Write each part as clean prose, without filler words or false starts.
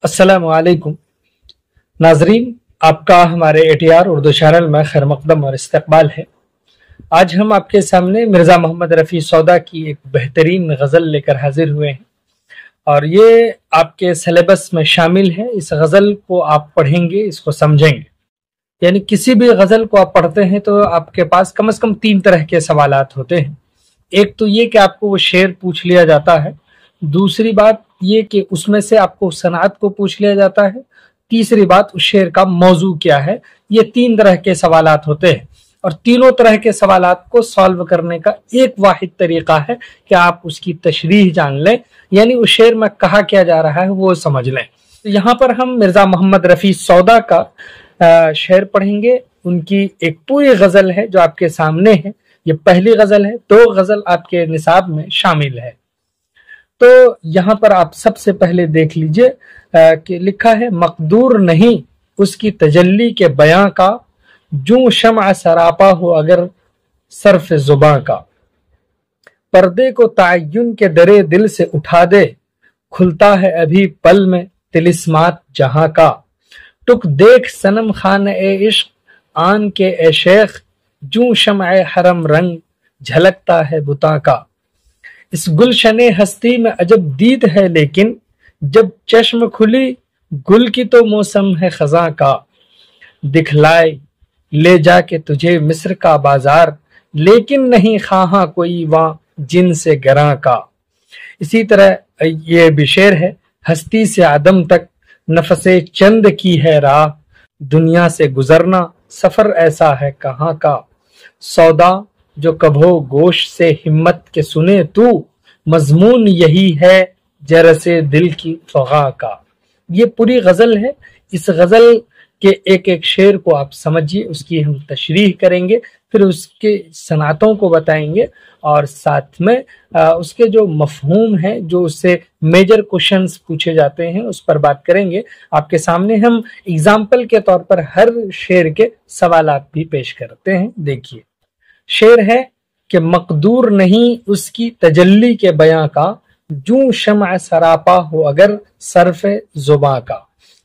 अस्सलाम वालेकुम नाजरीन, आपका हमारे एटीआर उर्दू चैनल में खैर मकदम और इस्तकबाल है। आज हम आपके सामने मिर्ज़ा मोहम्मद रफ़ी सौदा की एक बेहतरीन गज़ल लेकर हाजिर हुए हैं और ये आपके सिलेबस में शामिल है। इस गज़ल को आप पढ़ेंगे, इसको समझेंगे। यानी किसी भी गज़ल को आप पढ़ते हैं तो आपके पास कम से कम 3 तरह के सवालात होते हैं। एक तो ये कि आपको वो शेर पूछ लिया जाता है, दूसरी बात ये कि उसमें से आपको सनात को पूछ लिया जाता है, तीसरी बात उस शेर का मौजू क्या है। ये 3 तरह के सवालात होते हैं और तीनों तरह के सवालात को सॉल्व करने का एक वाहिद तरीका है कि आप उसकी तशरीह जान लें, यानी उस शेर में कहा क्या जा रहा है वो समझ लें। तो यहाँ पर हम मिर्ज़ा मोहम्मद रफ़ी सौदा का शेर पढ़ेंगे। उनकी एक पूरी गज़ल है जो आपके सामने है। ये पहली गज़ल है, 2 गज़ल आपके निसाब में शामिल है। तो यहाँ पर आप सबसे पहले देख लीजिए कि लिखा है, मकदूर नहीं उसकी तजल्ली के बयां का, जूं शम्अ सरापा हो अगर सर्फ जुबां का। पर्दे को ताय्युन के दरे दिल से उठा दे, खुलता है अभी पल में तिलिस्मात जहां का। टुक देख सनम खान ए इश्क आन के ए शेख, जूं शम्अ हरम रंग झलकता है बुता का। इस गुलशने हस्ती में अजब दीद है, लेकिन जब चश्म खुली गुल की तो मौसम है खजा का। दिखलाए ले जाके तुझे मिस्र का बाजार, लेकिन नहीं खाहा कोई वहां जिन से गरा का। इसी तरह ये भी शेर है, हस्ती से आदम तक नफसे चंद की है राह, दुनिया से गुजरना सफर ऐसा है कहाँ का। सौदा जो कभो गोश से हिम्मत के सुने तू, मजमून यही है जरसे दिल की फगा का। ये पूरी गजल है। इस गजल के एक एक शेर को आप समझिए, उसकी हम तशरीह करेंगे, फिर उसके सनातों को बताएंगे और साथ में उसके जो मफहूम है, जो उससे मेजर क्वेश्चंस पूछे जाते हैं, उस पर बात करेंगे। आपके सामने हम एग्जाम्पल के तौर पर हर शेर के सवालात भी पेश करते हैं। देखिए, शेर है कि मकदूर नहीं उसकी तजल्ली के बयां का, जूं शम्अ सरापा हो अगर सर्फ़े जुबां का।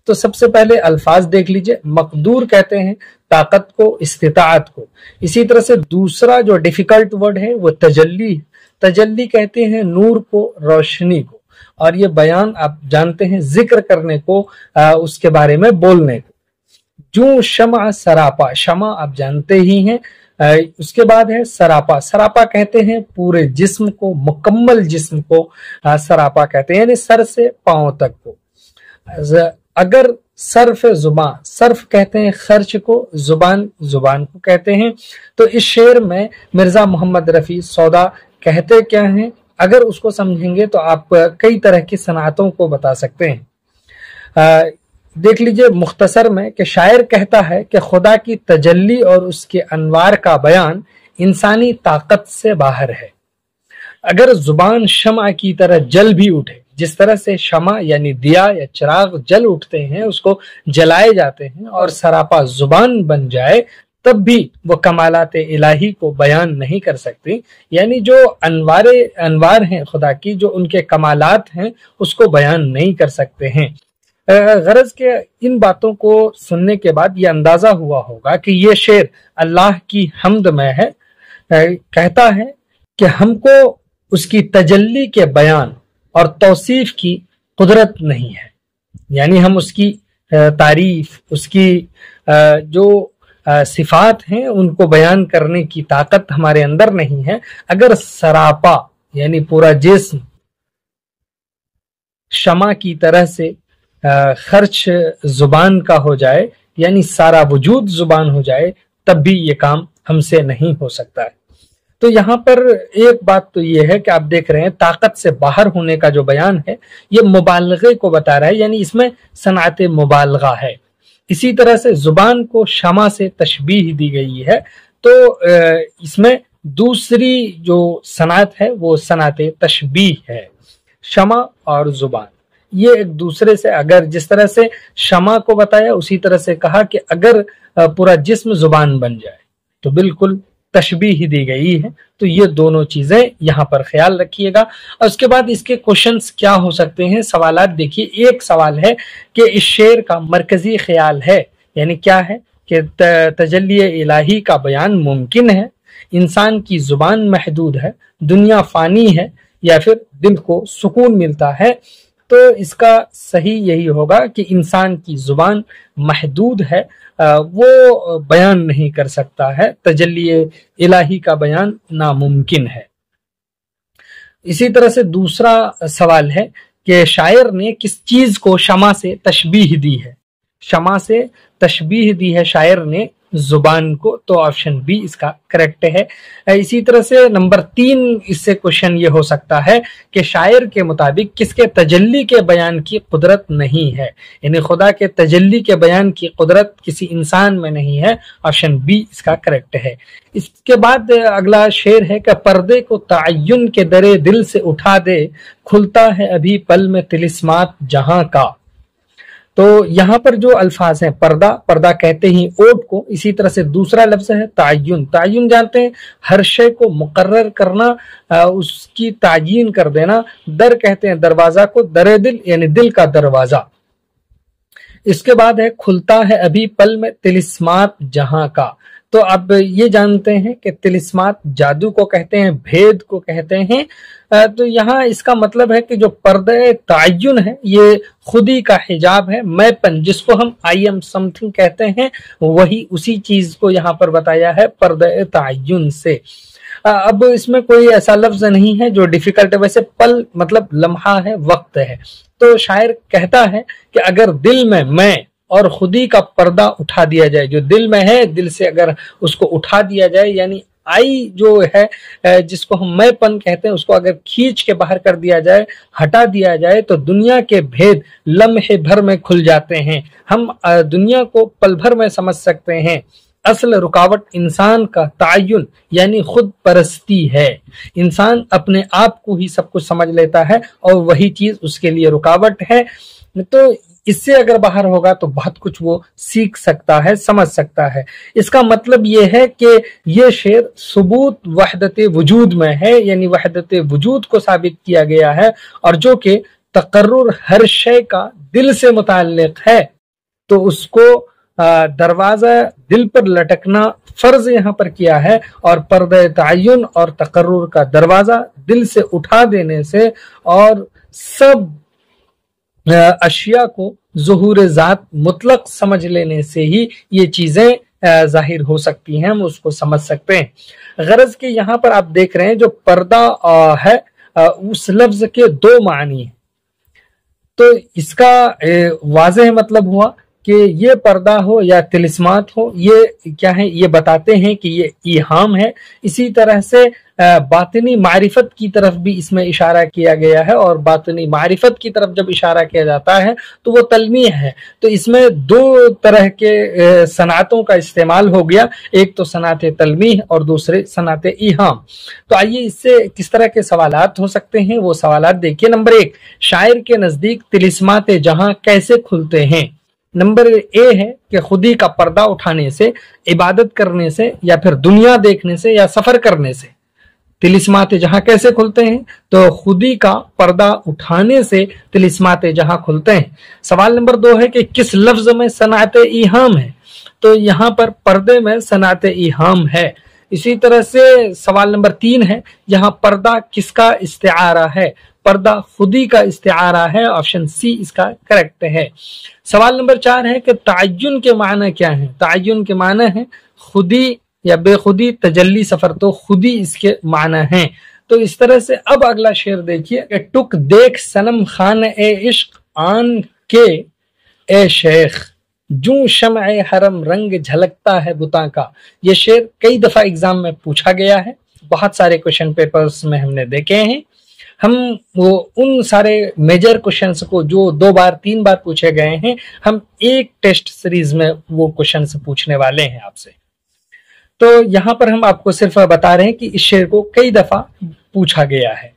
तो सबसे पहले अल्फाज देख लीजिए। मकदूर कहते हैं ताकत को, इस्तिताअत को। इसी तरह से दूसरा जो डिफिकल्ट वर्ड है वो तजल्ली। तजल्ली कहते हैं नूर को, रोशनी को। और ये बयान आप जानते हैं जिक्र करने को, उसके बारे में बोलने को। जूं शम्अ सरापा, शमा आप जानते ही हैं। उसके बाद है सरापा। सरापा कहते हैं पूरे जिस्म को, मुकम्मल जिस्म को सरापा कहते हैं, यानी सर से पांव तक को। अगर सर्फ जुबान, सर्फ कहते हैं खर्च को, जुबान जुबान को कहते हैं। तो इस शेर में मिर्जा मोहम्मद रफ़ी सौदा कहते क्या हैं, अगर उसको समझेंगे तो आप कई तरह की सनातों को बता सकते हैं। देख लीजिए मुख्तसर में कि शायर कहता है कि खुदा की तजल्ली और उसके अनवार का बयान इंसानी ताकत से बाहर है। अगर जुबान शमा की तरह जल भी उठे, जिस तरह से शमा यानी दिया या चिराग जल उठते हैं, उसको जलाए जाते हैं, और सरापा जुबान बन जाए, तब भी वो कमालात इलाही को बयान नहीं कर सकती। यानी जो अनवार हैं खुदा की, जो उनके कमालात हैं, उसको बयान नहीं कर सकते हैं। गरज के इन बातों को सुनने के बाद ये अंदाजा हुआ होगा कि ये शेर अल्लाह की हम्द में है। कहता है कि हमको उसकी तजल्ली के बयान और तौसीफ की कुदरत नहीं है, यानी हम उसकी तारीफ, उसकी जो सिफात हैं उनको बयान करने की ताकत हमारे अंदर नहीं है। अगर सरापा यानी पूरा जिस्म शमा की तरह से खर्च जुबान का हो जाए, यानी सारा वजूद जुबान हो जाए, तब भी ये काम हमसे नहीं हो सकता है। तो यहाँ पर एक बात तो ये है कि आप देख रहे हैं ताकत से बाहर होने का जो बयान है ये मुबालगे को बता रहा है, यानी इसमें सनात मुबालगा है। इसी तरह से जुबान को शमा से तशबीह दी गई है, तो इसमें दूसरी जो सनात है वो सनात तशबीह है। शमा और जुबान ये एक दूसरे से, अगर जिस तरह से शमा को बताया उसी तरह से कहा कि अगर पूरा जिस्म जुबान बन जाए तो बिल्कुल तशबीह दी गई है। तो ये दोनों चीजें यहाँ पर ख्याल रखिएगा। और उसके बाद इसके क्वेश्चंस क्या हो सकते हैं, सवालात देखिए। एक सवाल है कि इस शेर का मरकजी ख्याल है, यानी क्या है कि तजल्ली इलाही का बयान मुमकिन है, इंसान की जुबान महदूद है, दुनिया फानी है, या फिर दिल को सुकून मिलता है। तो इसका सही यही होगा कि इंसान की जुबान महदूद है, वो बयान नहीं कर सकता है, तजल्ली इलाही का बयान नामुमकिन है। इसी तरह से दूसरा सवाल है कि शायर ने किस चीज को शमा से तशबीह दी है। शमा से तशबीह दी है शायर ने जुबान को, तो ऑप्शन बी इसका करेक्ट है। इसी तरह से नंबर 3 इससे क्वेश्चन ये हो सकता है कि शायर के मुताबिक किसके तजल्ली के बयान की कुदरत नहीं है, यानी खुदा के तजल्ली के बयान की कुदरत किसी इंसान में नहीं है, ऑप्शन बी इसका करेक्ट है। इसके बाद अगला शेर है कि पर्दे को तायुन के दरे दिल से उठा दे, खुलता है अभी पल में तिलिस्मात जहां का। तो यहाँ पर जो अल्फाज हैं, पर्दा, पर्दा कहते ही ओट को, इसी तरह से दूसरा लफ्ज है तायुन। तायुन जानते हैं हर शय को मुकर्रर करना, उसकी तायीन कर देना। दर कहते हैं दरवाजा को, दरे दिल यानी दिल का दरवाजा। इसके बाद है खुलता है अभी पल में तिलिस्मात जहां का। तो अब ये जानते हैं कि तिलिस्मात जादू को कहते हैं, भेद को कहते हैं। तो यहाँ इसका मतलब है कि जो पर्दे तायुन है ये खुदी का हिजाब है, मैंपन, जिसको हम आई एम समथिंग कहते हैं, वही उसी चीज को यहाँ पर बताया है पर्दे तायुन से। अब इसमें कोई ऐसा लफ्ज नहीं है जो डिफिकल्ट है, वैसे पल मतलब लम्हा है, वक्त है। तो शायर कहता है कि अगर दिल में मैं और खुदी का पर्दा उठा दिया जाए, जो दिल में है दिल से अगर उसको उठा दिया जाए, यानी आई जो है जिसको हम मैंपन कहते हैं, उसको अगर खींच के बाहर कर दिया जाए, हटा दिया जाए, तो दुनिया के भेद लम्हे भर में खुल जाते हैं। हम दुनिया को पल भर में समझ सकते हैं। असल रुकावट इंसान का तायुन यानी खुद परस्ती है। इंसान अपने आप को ही सब कुछ समझ लेता है और वही चीज उसके लिए रुकावट है। तो इससे अगर बाहर होगा तो बहुत कुछ वो सीख सकता है, समझ सकता है। इसका मतलब ये है कि ये शेर सुबूत वहदत वजूद में है, यानी वहदत वजूद को साबित किया गया है, और जो कि तकर्रुर हर शय का दिल से मुताल्लिक है, तो उसको दरवाजा दिल पर लटकना फर्ज यहाँ पर किया है, और पर्दे तायुन और तकर्रुर का दरवाजा दिल से उठा देने से और सब अशिया को ज़ुहूर ज़ात मुतलक समझ लेने से ही ये चीजें जाहिर हो सकती हैं, हम उसको समझ सकते हैं। गरज के यहाँ पर आप देख रहे हैं जो पर्दा है उस लफ्ज के 2 मानी हैं। तो इसका वाज़ेह मतलब हुआ कि ये पर्दा हो या तिलिस्मात हो, ये क्या है, ये बताते हैं कि ये इहाम है। इसी तरह से बातिनी मारिफत की तरफ भी इसमें इशारा किया गया है, और बातिनी मारिफत की तरफ जब इशारा किया जाता है तो वो तलमीह है। तो इसमें 2 तरह के सनातों का इस्तेमाल हो गया, एक तो सनात तलमीह और दूसरे सनात इहाम। तो आइए इससे किस तरह के सवालात हो सकते हैं वो सवालात देखिए। नंबर 1, शायर के नजदीक तिलिस्मात जहां कैसे खुलते हैं। नंबर ए है कि खुदी का पर्दा उठाने से, इबादत करने से, या फिर दुनिया देखने से, या सफर करने से। तिलिस्मात जहां कैसे खुलते हैं, तो खुदी का पर्दा उठाने से तिलिस्मात जहां खुलते हैं। सवाल नंबर 2 है कि किस लफ्ज में सनात इहाम है, तो यहाँ पर पर्दे में सनात इहाम है। इसी तरह से सवाल नंबर 3 है, यहाँ पर्दा किसका इस्तिआरा है, पर्दा खुदी का इस्तिआरा है, ऑप्शन सी इसका करेक्ट है। सवाल नंबर 4 है कि तायुन के माना क्या है। तायुन के माना है खुदी या बेखुदी, तजल्ली सफर, तो खुदी इसके माना है। तो इस तरह से अब अगला शेर देखिए कि टुक देख सनम खान ए इश्क आन के ए शेख, जूं शम्अ हरम रंग झलकता है बुता का। ये शेर कई दफा एग्जाम में पूछा गया है, बहुत सारे क्वेश्चन पेपर्स में हमने देखे हैं। हम वो उन सारे मेजर क्वेश्चंस को जो 2 बार 3 बार पूछे गए हैं, हम एक टेस्ट सीरीज में वो क्वेश्चंस पूछने वाले हैं आपसे। तो यहाँ पर हम आपको सिर्फ बता रहे हैं कि इस शेर को कई दफा पूछा गया है।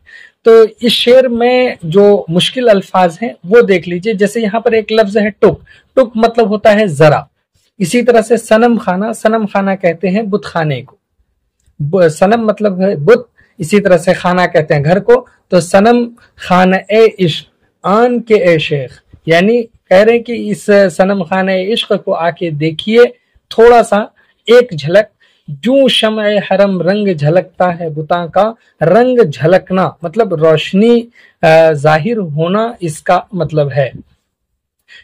तो इस शेर में जो मुश्किल अल्फाज हैं वो देख लीजिए। जैसे यहाँ पर एक लफ्ज है टुक, टुक मतलब होता है जरा। इसी तरह से सनम खाना, सनम खाना कहते हैं बुतखाने को। सनम मतलब है बुत, इसी तरह से खाना कहते हैं घर को, तो सनम खाना ए इश्क आन के ए शेख, यानी कह रहे हैं कि इस सनम खाना ए इश्क को आके देखिए थोड़ा सा, एक झलक। जूं शम्अ हरम रंग झलकता है बुता का, रंग झलकना मतलब रोशनी जाहिर होना इसका मतलब है।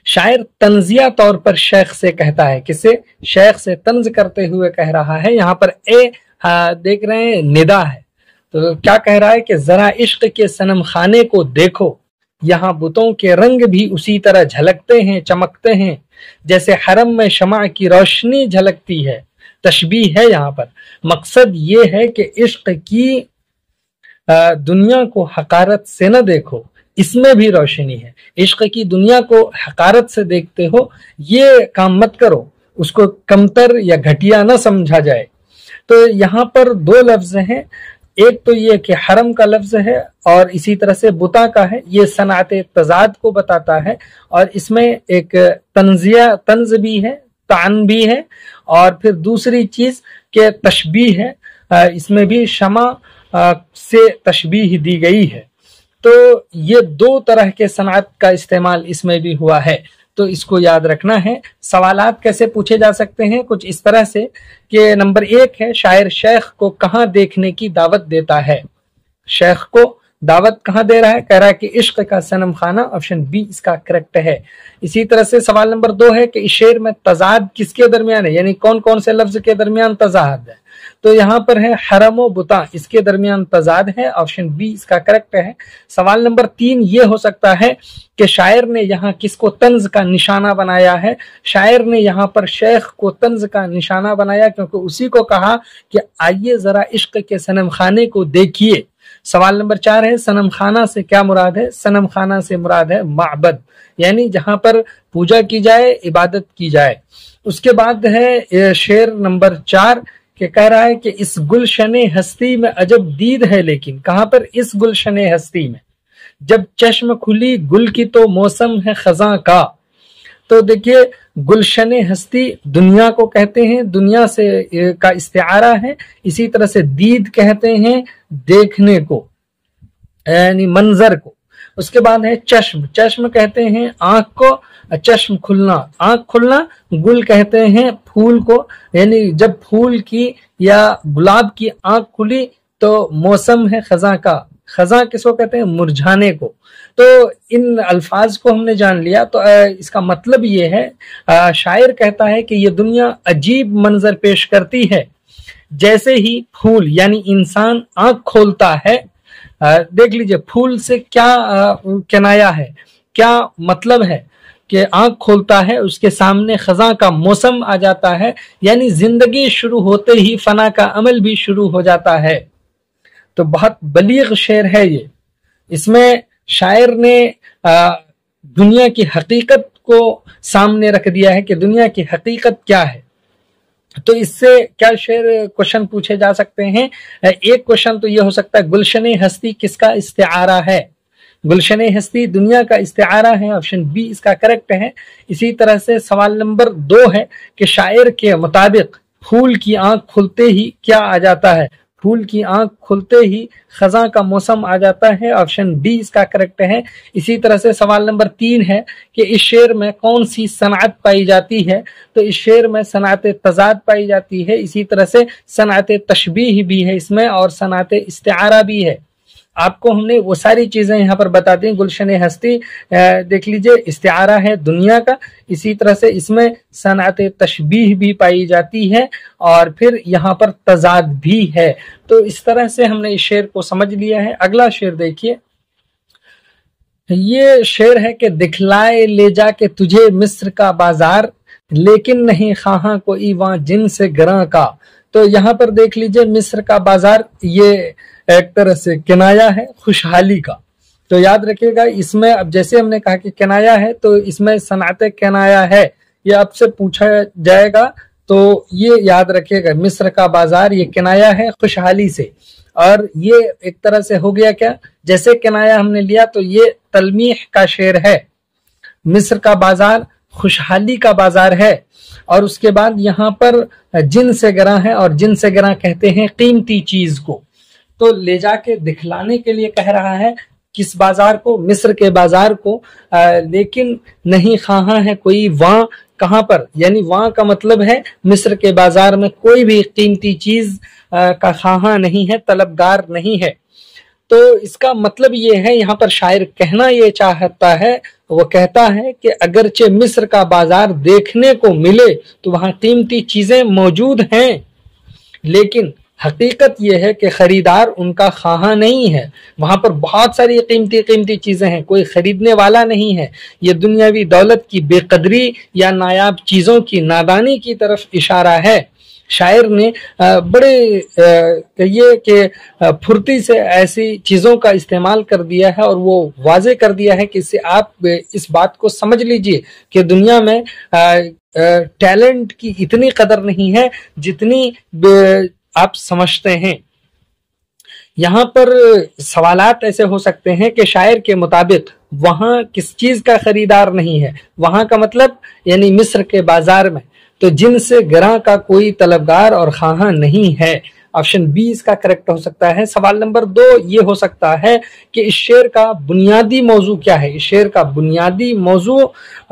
शायर तंजिया तौर पर शेख से कहता है, किसे? शेख से तंज करते हुए कह रहा है। यहाँ पर ए देख रहे हैं निदा है, तो क्या कह रहा है कि जरा इश्क के सनम खाने को देखो, यहाँ बुतों के रंग भी उसी तरह झलकते हैं, चमकते हैं जैसे हरम में शमा की रोशनी झलकती है। तशबीह है यहाँ पर। मकसद ये है कि इश्क की दुनिया को हकारत से न देखो, इसमें भी रोशनी है। इश्क की दुनिया को हकारत से देखते हो, ये काम मत करो, उसको कमतर या घटिया न समझा जाए। तो यहाँ पर दो लफ्ज हैं, एक तो ये कि हरम का लफ्ज है और इसी तरह से बुता का है, ये सनात तजाद को बताता है। और इसमें एक तंज भी है, तान भी है, और फिर दूसरी चीज के तशबीह है, इसमें भी शमा से तशबीह दी गई है। तो ये दो तरह के सनात का इस्तेमाल इसमें भी हुआ है, तो इसको याद रखना है। सवालात कैसे पूछे जा सकते हैं? कुछ इस तरह से कि नंबर 1 है, शायर शेख को कहाँ देखने की दावत देता है? शेख को दावत कहाँ दे रहा है? कह रहा है कि इश्क का सनम खाना, ऑप्शन बी इसका करेक्ट है। इसी तरह से सवाल नंबर 2 है कि इस शेर में तजाद किसके दरमियान है, यानी कौन कौन से लफ्ज के दरमियान तजाद है? तो यहाँ पर है हरम व बुता, इसके दरमियान तजाद है, ऑप्शन बी इसका करेक्ट है। सवाल नंबर 3 ये हो सकता है कि शायर ने यहाँ किसको तंज का निशाना बनाया है? शायर ने यहाँ पर शेख को तंज का निशाना बनाया, क्योंकि उसी को कहा कि आइए जरा इश्क के सनम खाने को देखिए। सवाल नंबर 4 है, सनम खाना से क्या मुराद है? सनम खाना से मुराद है माबद, यानी जहां पर पूजा की जाए, इबादत की जाए। उसके बाद है शेर नंबर 4 कि कह रहा है कि इस गुलशने हस्ती में अजब दीद है, लेकिन कहां पर? इस गुलशने हस्ती में, जब चश्म खुली गुल की तो मौसम है खजा का। तो देखिए गुलशने हस्ती दुनिया को कहते हैं, दुनिया से का इस्तिआरा है। इसी तरह से दीद कहते हैं देखने को, यानी मंजर को। उसके बाद है चश्म, चश्म कहते हैं आंख को, चश्म खुलना, आंख खुलना। गुल कहते हैं फूल को, यानी जब फूल की या गुलाब की आंख खुली तो मौसम है खजा का। खजा किसको कहते हैं? मुरझाने को। तो इन अल्फाज को हमने जान लिया, तो इसका मतलब ये है, शायर कहता है कि ये दुनिया अजीब मंजर पेश करती है, जैसे ही फूल यानी इंसान आंख खोलता है। देख लीजिए फूल से क्या किनाया है, क्या मतलब है कि आंख खोलता है, उसके सामने खजा का मौसम आ जाता है, यानी जिंदगी शुरू होते ही फना का अमल भी शुरू हो जाता है। तो बहुत बलीग शेर है ये। इसमें शायर ने दुनिया की हकीकत को सामने रख दिया है कि दुनिया की हकीकत क्या है। तो इससे क्या शेर क्वेश्चन पूछे जा सकते हैं? एक क्वेश्चन तो ये हो सकता है गुलशने हस्ती किसका इस्तिआरा है? गुलशने हस्ती दुनिया का इस्तिआरा है, ऑप्शन बी इसका करेक्ट है। इसी तरह से सवाल नंबर 2 है कि शायर के मुताबिक फूल की आंख खुलते ही क्या आ जाता है? फूल की आंख खुलते ही खजा का मौसम आ जाता है, ऑप्शन डी इसका करेक्ट है। इसी तरह से सवाल नंबर 3 है कि इस शेर में कौन सी सनात पाई जाती है? तो इस शेर में सनात तजाद पाई जाती है, इसी तरह से सनात तशबीह भी है इसमें, और सनात इस्तिआरा भी है। आपको हमने वो सारी चीजें यहाँ पर बता दी। गुलशन हस्ती देख लीजिए इस्तिआरा है दुनिया का, इसी तरह से इसमें सनात तशबीह भी पाई जाती है और फिर यहाँ पर तजाद भी है। तो इस तरह से हमने इस शेर को समझ लिया है। अगला शेर देखिए, ये शेर है कि दिखलाए ले जाके तुझे मिस्र का बाजार, लेकिन नहीं खाहा कोई वहां जिन से गरा का। तो यहाँ पर देख लीजिए मिस्र का बाजार, ये एक तरह से किनाया है खुशहाली का। तो याद रखिएगा इसमें, अब जैसे हमने कहा कि किनाया है तो इसमें सनात किनाया है, ये आपसे पूछा जाएगा तो ये याद रखिएगा। मिस्र का बाजार ये किनाया है खुशहाली से, और ये एक तरह से हो गया क्या, जैसे किनाया हमने लिया तो ये तलमीह का शेर है। मिस्र का बाजार खुशहाली का बाजार है, और उसके बाद यहाँ पर जिन से गरा है, और जिन से गरा कहते हैं कीमती चीज को। तो ले जाके दिखलाने के लिए कह रहा है किस बाजार को, मिस्र के बाजार को, लेकिन नहीं कहाँ है कोई वहाँ, कहाँ पर, यानी वहाँ का मतलब है मिस्र के बाजार में कोई भी कीमती चीज का खाहा नहीं है, तलबगार नहीं है। तो इसका मतलब ये है, यहाँ पर शायर कहना ये चाहता है, वो कहता है कि अगरचे मिस्र का बाजार देखने को मिले तो वहाँ कीमती चीजें मौजूद हैं, लेकिन हकीकत यह है कि खरीदार उनका खाहा नहीं है। वहां पर बहुत सारी कीमती चीजें हैं, कोई खरीदने वाला नहीं है। ये दुनियावी दौलत की बेकदरी या नायाब चीजों की नादानी की तरफ इशारा है। शायर ने बड़े कहिए कि फुर्ती से ऐसी चीजों का इस्तेमाल कर दिया है, और वो वाजे कर दिया है कि इससे आप इस बात को समझ लीजिए कि दुनिया में टैलेंट की इतनी कदर नहीं है जितनी आप समझते हैं। यहाँ पर सवालात ऐसे हो सकते हैं कि शायर के मुताबिक वहां किस चीज का खरीदार नहीं है, वहां का मतलब यानी मिस्र के बाजार में, तो जिनसे गरा का कोई तलबगार और खाहा नहीं है। ऑप्शन बी इसका करेक्ट हो सकता है। सवाल नंबर 2 ये हो सकता है कि इस शेर का बुनियादी मौजू क्या है। इस शेर का बुनियादी मौजू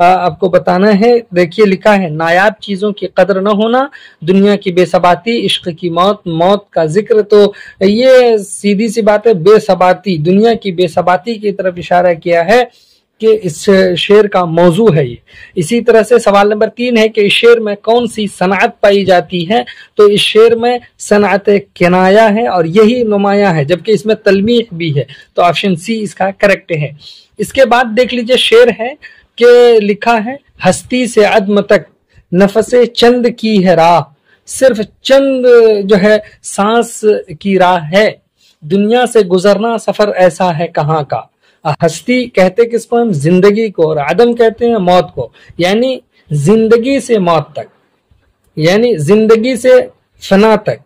आपको बताना है। देखिए लिखा है, नायाब चीजों की कदर न होना, दुनिया की बेसबाती, इश्क की मौत, मौत का जिक्र। तो ये सीधी सी बात है, बेसबाती, दुनिया की बेसबाती की तरफ इशारा किया है कि इस शेर का मौजू है ये। इसी तरह से सवाल नंबर 3 है कि इस शेर में कौन सी सनअत पाई जाती है। तो इस शेर में सनअत किनाया है और यही नुमाया है, जबकि इसमें तलमीह भी है। तो ऑप्शन सी इसका करेक्ट है। इसके बाद देख लीजिए शेर है कि लिखा है, हस्ती से अदम तक नफसे चंद की है राह, सिर्फ चंद जो है सांस की राह है, दुनिया से गुजरना सफर ऐसा है कहाँ का। हस्ती कहते किसको हम, जिंदगी को, और आदम कहते हैं मौत को, यानी जिंदगी से मौत तक, यानी जिंदगी से फना तक।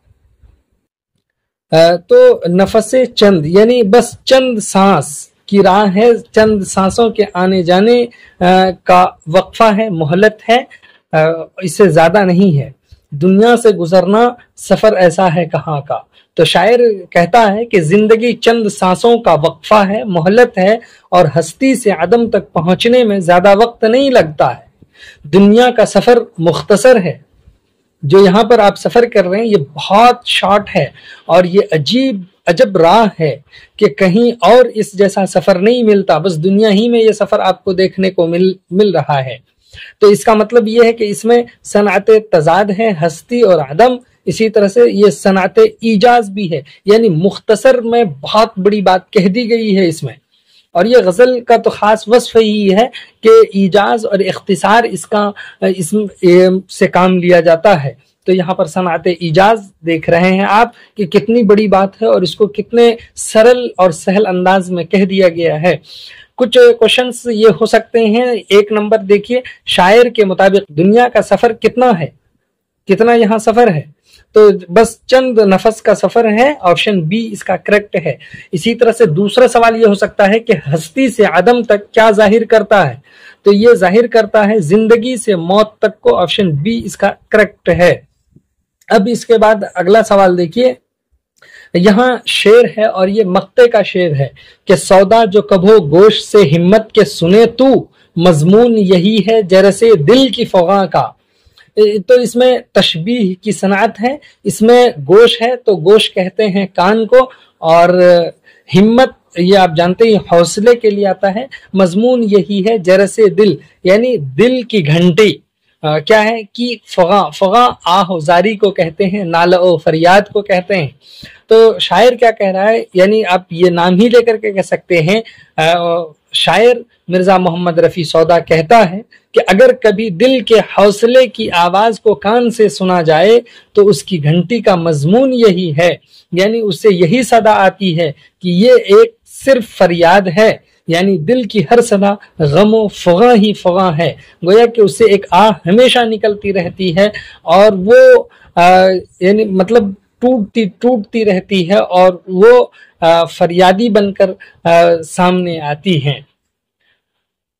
तो नफसे चंद यानी बस चंद सांस की राह है, चंद सांसों के आने जाने का वक्फा है, मोहलत है, इससे ज्यादा नहीं है। दुनिया से गुजरना सफर ऐसा है कहाँ का। तो शायर कहता है कि जिंदगी चंद सांसों का वक्फा है, मोहलत है, और हस्ती से आदम तक पहुंचने में ज्यादा वक्त नहीं लगता है। दुनिया का सफर मुख्तसर है, जो यहाँ पर आप सफर कर रहे हैं ये बहुत शॉर्ट है, और ये अजब राह है कि कहीं और इस जैसा सफर नहीं मिलता, बस दुनिया ही में ये सफर आपको देखने को मिल रहा है। तो इसका मतलब ये है कि इसमें सनअत तजाद है, हस्ती और आदम। इसी तरह से ये सनअत ईजाज भी है, यानी मुख्तसर में बहुत बड़ी बात कह दी गई है इसमें। और ये गजल का तो खास वस्फ ही है कि ईजाज और इख्तिसार इसमें से काम लिया जाता है। तो यहाँ पर सनअत ईजाज देख रहे हैं आप कि कितनी बड़ी बात है, और इसको कितने सरल और सहल अंदाज में कह दिया गया है। कुछ क्वेश्चंस ये हो सकते हैं। 1 नंबर देखिए, शायर के मुताबिक दुनिया का सफर कितना है, कितना यहाँ सफर है। तो बस चंद नफस का सफर है, ऑप्शन बी इसका करेक्ट है। इसी तरह से दूसरा सवाल ये हो सकता है कि हस्ती से आदम तक क्या जाहिर करता है। तो ये जाहिर करता है जिंदगी से मौत तक को, ऑप्शन बी इसका करेक्ट है। अब इसके बाद अगला सवाल देखिए, यहाँ शेर है और ये मक्ते का शेर है कि सौदा जो कभो गोश से हिम्मत के सुने तू, मजमून यही है जरसे दिल की फगा का। तो इसमें तशबीह की सनात है, इसमें गोश है तो गोश कहते हैं कान को, और हिम्मत ये आप जानते हैं हौसले के लिए आता है। मजमून यही है जरसे दिल, यानी दिल की घंटी क्या है कि फगा आहोजारी को कहते हैं, नाला ओ फरियाद को कहते हैं। तो शायर क्या कह रहा है, यानी आप ये नाम ही लेकर के कह सकते हैं। शायर मिर्जा मोहम्मद रफी सौदा कहता है कि अगर कभी दिल के हौसले की आवाज को कान से सुना जाए तो उसकी घंटी का मजमून यही है, यानी उससे यही सदा आती है कि ये एक सिर्फ फरियाद है, यानी दिल की हर सदा गमो फगा ही फगा है। गोया कि उससे एक आह हमेशा निकलती रहती है, और वो यानी मतलब टूटती रहती है, और वो फरियादी बनकर सामने आती हैं।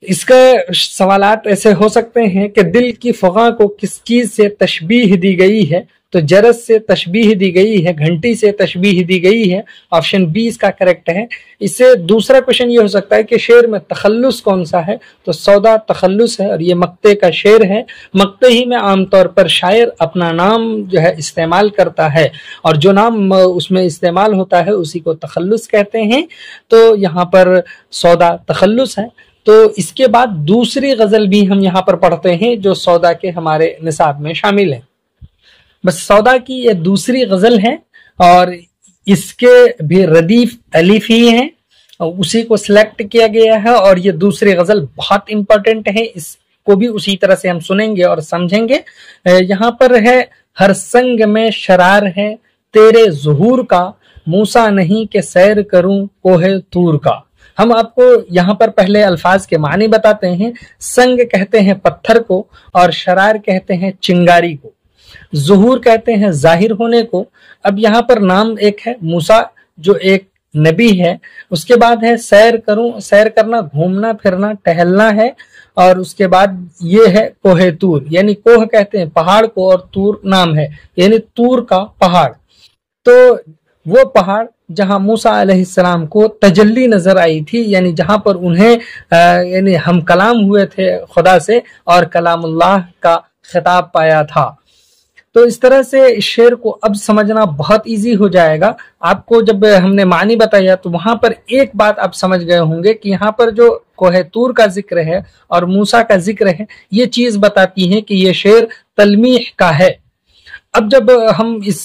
اس کا سوالات ایسے ہو سکتے ہیں کہ دل کی فغاں کو کس چیز سے تشبیہ دی گئی ہے؟ تو جرس سے تشبیہ دی گئی ہے، گھنٹی سے تشبیہ دی گئی ہے، آپشن بی اس کا کریکٹ ہے۔ اس سے دوسرا کوشچن یہ ہو سکتا ہے کہ شعر میں تخلص کون سا ہے؟ تو سودا تخلص ہے اور یہ مقطع کا شعر ہے۔ مقطع ہی میں عام طور پر شاعر اپنا نام جو ہے استعمال کرتا ہے، اور جو نام اس میں استعمال ہوتا ہے اسی کو تخلص کہتے ہیں۔ تو یہاں پر سودا تخلص ہے۔ تو اس کے بعد دوسری غزل بھی ہم یہاں پر پڑھتے ہیں جو سودا کے ہمارے نصاب میں شامل ہے۔ بس سودا کی یہ دوسری غزل ہے اور اس کے بھی ردیف الف ہی ہیں، اسی کو سلیکٹ کیا گیا ہے، اور یہ دوسری غزل بہت امپورٹنٹ ہے، اس کو بھی اسی طرح سے ہم سنیں گے اور سمجھیں گے۔ یہاں پر ہے ہر سنگ میں شرار ہے تیرے ظہور کا، موسیٰ نہیں کہ سیر کروں کوہ طور کا۔ ہم آپ کو یہاں پر پہلے الفاظ کے معنی بتاتے ہیں۔ سنگ کہتے ہیں پتھر کو، اور شرار کہتے ہیں چنگاری کو، ظہور کہتے ہیں ظاہر ہونے کو۔ اب یہاں پر نام ایک ہے موسیٰ جو ایک نبی ہے، اس کے بعد ہے سیر کروں، سیر کرنا گھومنا پھرنا ٹہلنا ہے، اور اس کے بعد یہ ہے کوہ طور، یعنی کوہ کہتے ہیں پہاڑ کو اور طور نام ہے یعنی طور کا پہاڑ۔ تو وہ پہاڑ جہاں موسیٰ علیہ السلام کو تجلی نظر آئی تھی، یعنی جہاں پر انہیں یعنی ہم کلام ہوئے تھے خدا سے اور کلام اللہ کا خطاب پایا تھا۔ تو اس طرح سے اس شعر کو اب سمجھنا بہت ایزی ہو جائے گا۔ آپ کو جب ہم نے معنی بتایا تو وہاں پر ایک بات آپ سمجھ گئے ہوں گے کہ یہاں پر جو کوہ طور کا ذکر ہے اور موسیٰ کا ذکر ہے، یہ چیز بتاتی ہے کہ یہ شعر تلمیح کا ہے۔ اب جب ہم اس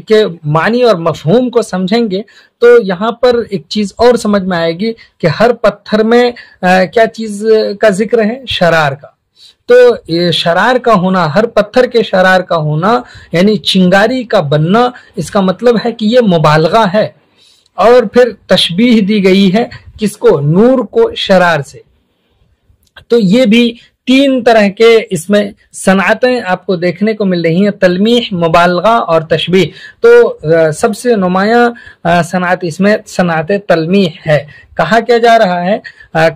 کے معنی اور مفہوم کو سمجھیں گے تو یہاں پر ایک چیز اور سمجھ میں آئے گی کہ ہر پتھر میں کیا چیز کا ذکر ہے؟ شرار کا۔ تو شرار کا ہونا، ہر پتھر کے شرار کا ہونا یعنی چنگاری کا بننا، اس کا مطلب ہے کہ یہ مبالغہ ہے۔ اور پھر تشبیہ دی گئی ہے کس کو؟ نور کو شرار سے۔ تو یہ بھی تین طرح کے اس میں صنعتیں آپ کو دیکھنے کو مل رہی ہیں، تلمیح، مبالغہ اور تشبیہ۔ تو سب سے نمایاں صنعت اس میں صنعت تلمیح ہے۔ کہا کیا جا رہا ہے؟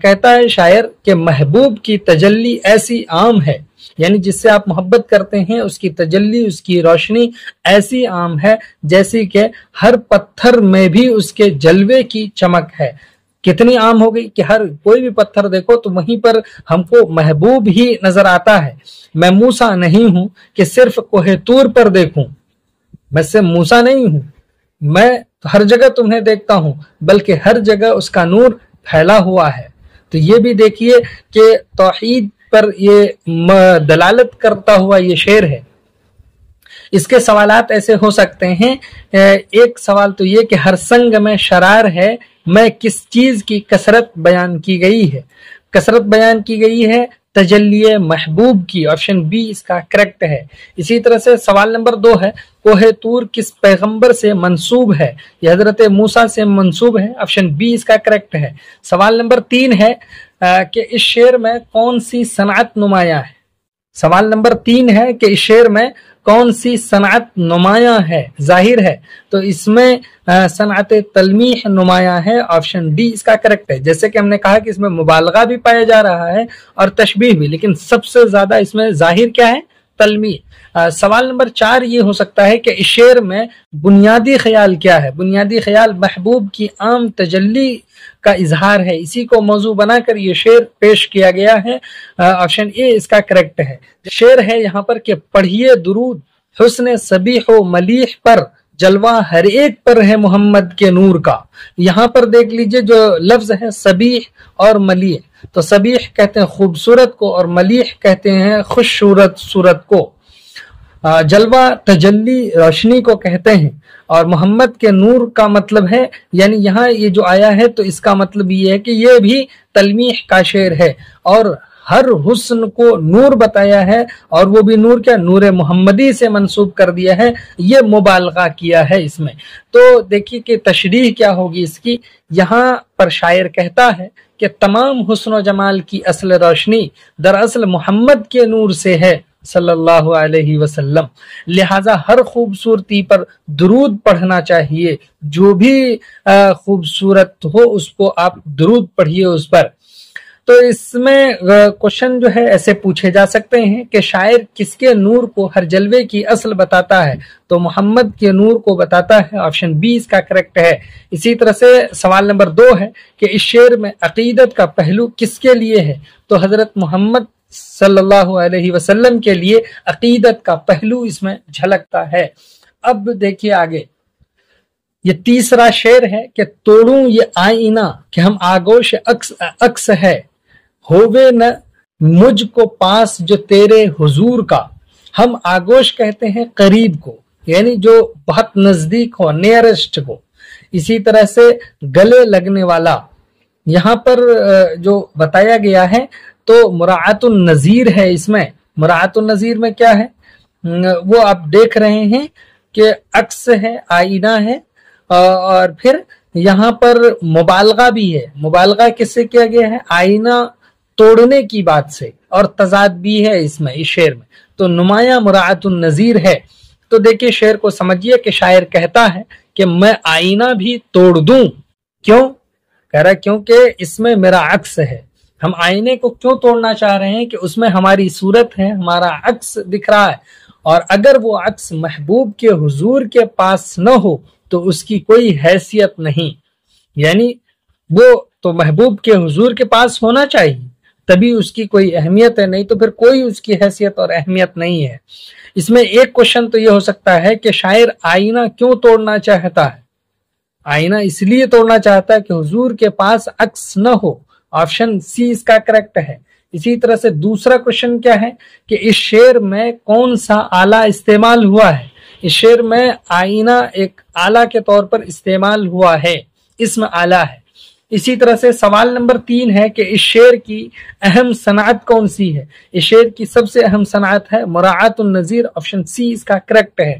کہتا ہے شاعر کہ محبوب کی تجلی ایسی عام ہے، یعنی جس سے آپ محبت کرتے ہیں اس کی تجلی، اس کی روشنی ایسی عام ہے جیسی کہ ہر پتھر میں بھی اس کے جلوے کی چمک ہے۔ کتنی عام ہو گئی کہ ہر کوئی بھی پتھر دیکھو تو وہیں پر ہم کو محبوب ہی نظر آتا ہے۔ میں موسیٰ نہیں ہوں کہ صرف کوہ طور پر دیکھوں، میں سے موسیٰ نہیں ہوں، میں ہر جگہ تمہیں دیکھتا ہوں، بلکہ ہر جگہ اس کا نور پھیلا ہوا ہے۔ تو یہ بھی دیکھیے کہ توحید پر یہ دلالت کرتا ہوا یہ شعر ہے۔ اس کے سوالات ایسے ہو سکتے ہیں۔ ایک سوال تو یہ کہ ہر سنگ میں شرار ہے، میں کس چیز کی کثرت بیان کی گئی ہے؟ کثرت بیان کی گئی ہے تجلی محبوب کی، آپشن بی اس کا کریکٹ ہے۔ اسی طرح سے سوال نمبر 2 ہے کوہ طور کس پیغمبر سے منسوب ہے؟ یہ حضرت موسیٰ سے منسوب ہے، آپشن بی اس کا کریکٹ ہے۔ سوال نمبر 3 ہے کہ اس شعر میں کون سی صنعت نمایاں ہے؟ سوال نمبر 3 ہے کہ اس شعر میں کون سی صنعت نمایاں ہے، ظاہر ہے؟ تو اس میں صنعت تلمیح نمایاں ہے، آپشن ڈی اس کا کریکٹ ہے۔ جیسے کہ ہم نے کہا کہ اس میں مبالغہ بھی پایا جا رہا ہے اور تشبیہ بھی، لیکن سب سے زیادہ اس میں ظاہر کیا ہے؟ تلمیح۔ سوال نمبر 4 یہ ہو سکتا ہے کہ اس شعر میں بنیادی خیال کیا ہے؟ بنیادی خیال محبوب کی عام تجلی کا اظہار ہے، اسی کو موضوع بنا کر یہ شعر پیش کیا گیا ہے، آپشن اے اس کا کریکٹ ہے۔ شعر ہے یہاں پر کہ پڑھیے درود حسن صبیح و ملیح پر، جلوہ ہر ایک پر ہے محمد کے نور کا۔ یہاں پر دیکھ لیجئے جو لفظ ہے صبیح اور ملیح، تو صبیح کہتے ہیں خوبصورت کو اور ملیح کہتے ہیں خوش صورت کو۔ جلوہ تجلی روشنی کو کہتے ہیں، اور محمد کے نور کا مطلب ہے، یعنی یہاں یہ جو آیا ہے تو اس کا مطلب یہ ہے کہ یہ بھی تلمیح کا شعر ہے، اور ہر حسن کو نور بتایا ہے، اور وہ بھی نور کیا؟ نور محمدی سے منسوب کر دیا ہے، یہ مبالغہ کیا ہے اس میں۔ تو دیکھیے کہ تشریح کیا ہوگی اس کی۔ یہاں پر شاعر کہتا ہے کہ تمام حسن و جمال کی اصل روشنی دراصل محمد کے نور سے ہے صلی اللہ علیہ وسلم، لہٰذا ہر خوبصورتی پر درود پڑھنا چاہیے، جو بھی خوبصورت ہو اس کو آپ درود پڑھیے اس پر۔ تو اس میں کوشچن جو ہے ایسے پوچھے جا سکتے ہیں کہ شاعر کس کے نور کو ہر جلوے کی اصل بتاتا ہے؟ تو محمد کے نور کو بتاتا ہے، آپشن بی اس کا کریکٹ ہے۔ اسی طرح سے سوال نمبر 2 ہے کہ اس شعر میں عقیدت کا پہلو کس کے لیے ہے؟ تو حضرت محمد صلی اللہ علیہ وسلم کے لیے عقیدت کا پہلو اس میں جھلکتا ہے۔ اب دیکھیے آگے، یہ تیسرا شعر ہے کہ توڑوں یہ آئینہ کہ ہم آگوش عکس ہے، ہووے نہ مجھ کو پاس جو تیرے حضور کا۔ ہم آگوش کہتے ہیں قریب کو، یعنی جو بہت نزدیک ہو، نیئرسٹ کو۔ اسی طرح سے گلے لگنے والا، یہاں پر جو بتایا گیا ہے تو مراعات النظیر ہے۔ اس میں مراعات النظیر میں کیا ہے وہ آپ دیکھ رہے ہیں کہ عکس ہے، آئینہ ہے، اور پھر یہاں پر مبالغہ بھی ہے۔ مبالغہ کس سے کیا گیا ہے؟ آئینہ توڑنے کی بات سے، اور تضاد بھی ہے اس میں، اس شعر میں، تو نمایاں مراعات النظیر ہے۔ تو دیکھیے شعر کو سمجھیے کہ شاعر کہتا ہے کہ میں آئینہ بھی توڑ دوں۔ کیوں کہہ رہا ہے؟ کیونکہ اس میں میرا عکس ہے۔ ہم آئینے کو کیوں توڑنا چاہ رہے ہیں کہ اس میں ہماری صورت ہے، ہمارا عکس دکھ رہا ہے، اور اگر وہ عکس محبوب کے حضور کے پاس نہ ہو تو اس کی کوئی حیثیت نہیں۔ یعنی وہ تو محبوب کے حضور کے پاس ہونا چاہیے، تبھی اس کی کوئی اہمیت ہے، نہیں تو پھر کوئی اس کی حیثیت اور اہمیت نہیں ہے۔ اس میں ایک کوشچن تو یہ ہو سکتا ہے کہ شاعر آئینہ کیوں توڑنا چاہتا ہے؟ آئینہ اس لیے توڑنا چاہتا ہے کہ حضور کے پاس عکس نہ ہو، آپشن سی اس کا کریکٹ ہے۔ اسی طرح سے دوسرا کوشچن کیا ہے کہ اس شعر میں کون سا آلہ استعمال ہوا ہے؟ اس شعر میں آئینہ ایک آلہ کے طور پر استعمال ہوا ہے، اسم آلہ ہے۔ اسی طرح سے سوال نمبر 3 ہے کہ اس شعر کی اہم صنعت کون سی ہے؟ اس شعر کی سب سے اہم صنعت ہے مراعات النظیر، آپشن سی اس کا کریکٹ ہے۔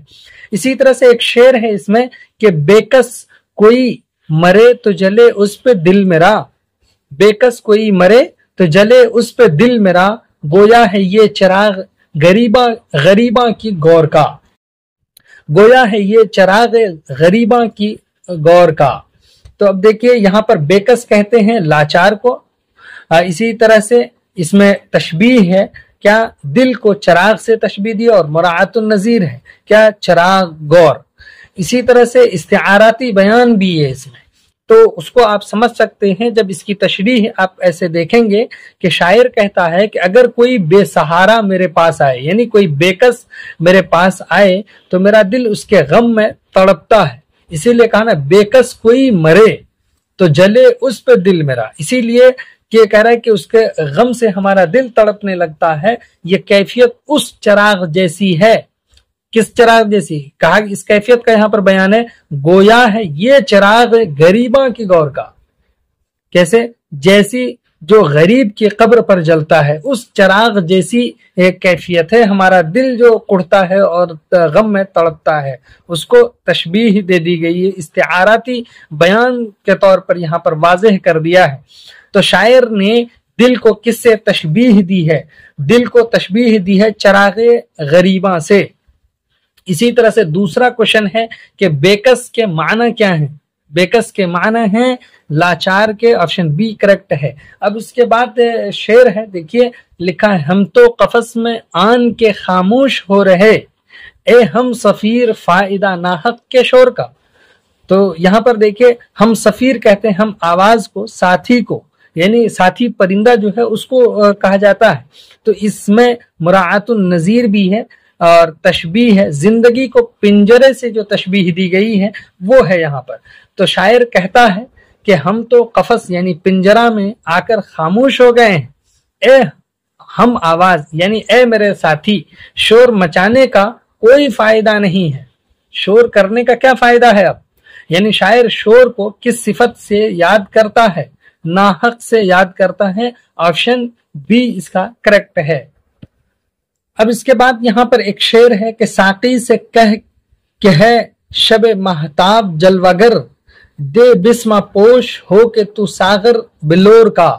اسی طرح سے ایک شعر ہے اس میں کہ بےکس کوئی مرے تو جلے اس پہ دل میرا، بےکس کوئی مرے تو جلے اس پہ دل میرا، گویا ہے یہ چراغ غریباں کی غور کا، گویا ہے یہ چراغ غریباں کی غور کا۔ تو اب دیکھیے یہاں پر بےکس کہتے ہیں لاچار کو، اسی طرح سے اس میں تشبیہ ہے، کیا دل کو چراغ سے تشبیہ دی، اور مراعات النظیر ہے کیا چراغ غور۔ اسی طرح سے استعاراتی بیان بھی ہے اس میں، تو اس کو آپ سمجھ سکتے ہیں جب اس کی تشریح آپ ایسے دیکھیں گے کہ شاعر کہتا ہے کہ اگر کوئی بے سہارا میرے پاس آئے، یعنی کوئی بےکس میرے پاس آئے تو میرا دل اس کے غم میں تڑپتا ہے۔ اسی لیے کہا نا بےکس کوئی مرے تو جلے اس پہ دل میرا، اسی لیے کہ کہہ رہا ہے کہ اس کے غم سے ہمارا دل تڑپنے لگتا ہے۔ یہ کیفیت اس چراغ جیسی ہے۔ کس چراغ جیسی؟ کہا اس کیفیت کا یہاں پر بیان ہے، گویا ہے یہ چراغ غریباں کی غور کا۔ کیسے؟ جیسی جو غریب کی قبر پر جلتا ہے، اس چراغ جیسی ایک کیفیت ہے، ہمارا دل جو کڑتا ہے اور غم میں تڑپتا ہے، اس کو تشبیہ دے دی گئی ہے، استعاراتی بیان کے طور پر یہاں پر واضح کر دیا ہے۔ تو شاعر نے دل کو کس سے تشبیہ دی ہے؟ دل کو تشبیہ دی ہے چراغ غریباں سے۔ اسی طرح سے دوسرا کوشچن ہے کہ بےکس کے معنی کیا ہیں؟ بےکس کے معنی ہیں لاچار کے، آپشن بی کریکٹ ہے۔ اب اس کے بعد شعر ہے، دیکھیے لکھا ہے، ہم تو قفس میں آن کے خاموش ہو رہے، اے ہم سفیر فائدہ ناحق کے شور کا۔ تو یہاں پر دیکھیے ہم سفیر کہتے ہیں ہم آواز کو، ساتھی کو، یعنی ساتھی پرندہ جو ہے اس کو کہا جاتا ہے۔ تو اس میں مراعات النظیر بھی ہے اور تشبیہ ہے، زندگی کو پنجرے سے جو تشبیہ دی گئی ہے وہ ہے یہاں پر۔ تو شاعر کہتا ہے کہ ہم تو قفس یعنی پنجرہ میں آ کر خاموش ہو گئے ہیں، اے ہم آواز یعنی اے میرے ساتھی، شور مچانے کا کوئی فائدہ نہیں ہے۔ شور کرنے کا کیا فائدہ ہے اب؟ یعنی شاعر شور کو کس صفت سے یاد کرتا ہے؟ ناحق سے یاد کرتا ہے، آپشن بی اس کا کریکٹ ہے۔ اب اس کے بعد یہاں پر ایک شعر ہے کہ ساقی سے کہہ کہ ہے شب مہتاب جلوگر، دے بسمہ پوش ہو کہ تو ساغر بلور کا۔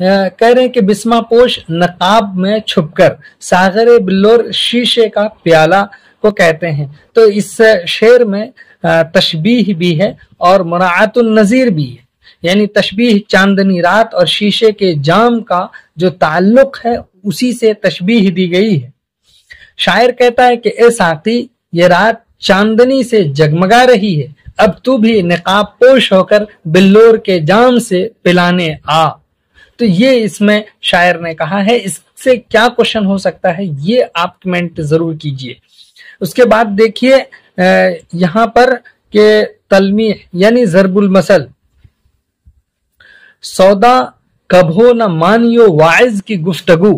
کہہ رہے ہیں کہ بسمہ پوش نقاب میں چھپ کر، ساغر بلور شیشے کا پیالہ کو کہتے ہیں۔ تو اس شعر میں تشبیہ بھی ہے اور مراعات النظیر بھی ہے۔ یعنی تشبیہ چاندنی رات اور شیشے کے جام کا جو تعلق ہے اسی سے تشبیہ دی گئی ہے۔ شاعر کہتا ہے کہ اے ساقی، یہ رات چاندنی سے جگمگا رہی ہے، اب تو بھی نقاب پوش ہو کر بلور کے جام سے پلانے آ۔ تو یہ اس میں شاعر نے کہا ہے، اس سے کیا کوشچن ہو سکتا ہے یہ آپ کمنٹ ضرور کیجئے۔ اس کے بعد دیکھیے یہاں پر کہ تلمیح یعنی ضرب المثل، سودا کبھو نہ مانیو واعظ کی گفتگو،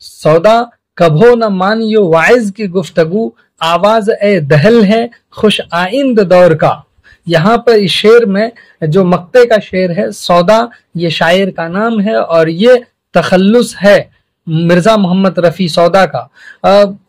سودا کبھو نہ مانیو واعظ کی گفتگو، آواز اے دہل ہے خوش آئند دور کا۔ یہاں پر اس شعر میں جو مقطع کا شعر ہے، سودا یہ شاعر کا نام ہے اور یہ تخلص ہے مرزا محمد رفیع سودا کا،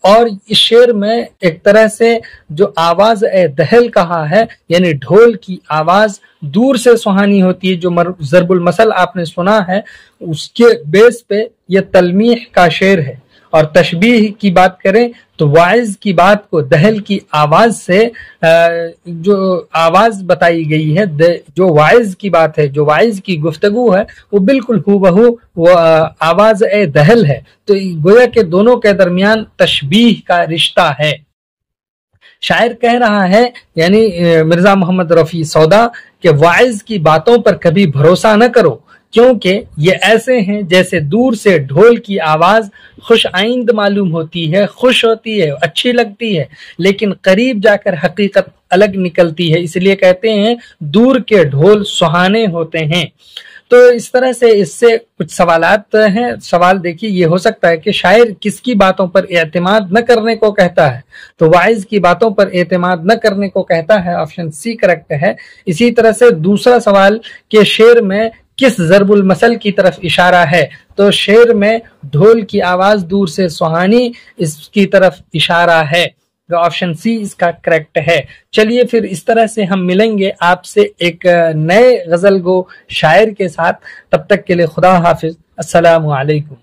اور اس شعر میں ایک طرح سے جو آواز اے دہل کہا ہے یعنی ڈھول کی آواز دور سے سہانی ہوتی ہے، جو ضرب المثل آپ نے سنا ہے اس کے بیس پہ یہ تلمیح کا شعر ہے۔ اور تشبیہ کی بات کریں تو واعظ کی بات کو دہل کی آواز سے جو آواز بتائی گئی ہے، جو واعظ کی بات ہے، جو واعظ کی گفتگو ہے وہ بالکل ہو بہو وہ آواز اے دہل ہے، تو گویا کہ دونوں کے درمیان تشبیہ کا رشتہ ہے۔ شاعر کہہ رہا ہے یعنی مرزا محمد رفیع سودا کہ واعظ کی باتوں پر کبھی بھروسہ نہ کرو، کیونکہ یہ ایسے ہیں جیسے دور سے ڈھول کی آواز خوش آئند معلوم ہوتی ہے، خوش ہوتی ہے، اچھی لگتی ہے، لیکن قریب جا کر حقیقت الگ نکلتی ہے، اس لیے کہتے ہیں دور کے ڈھول سہانے ہوتے ہیں۔ تو اس طرح سے اس سے کچھ سوالات ہیں۔ سوال دیکھیے یہ ہو سکتا ہے کہ شاعر کس کی باتوں پر اعتماد نہ کرنے کو کہتا ہے، تو واعظ کی باتوں پر اعتماد نہ کرنے کو کہتا ہے، آپشن سی کریکٹ ہے۔ اسی طرح سے دوسرا سوال کہ شعر میں کس ضرب المثل کی طرف اشارہ ہے، تو شعر میں ڈھول کی آواز دور سے سہانی اس کی طرف اشارہ ہے، تو آپشن سی اس کا کریکٹ ہے۔ چلیے پھر اس طرح سے ہم ملیں گے آپ سے ایک نئے غزل گو شاعر کے ساتھ، تب تک کے لیے خدا حافظ، السلام علیکم۔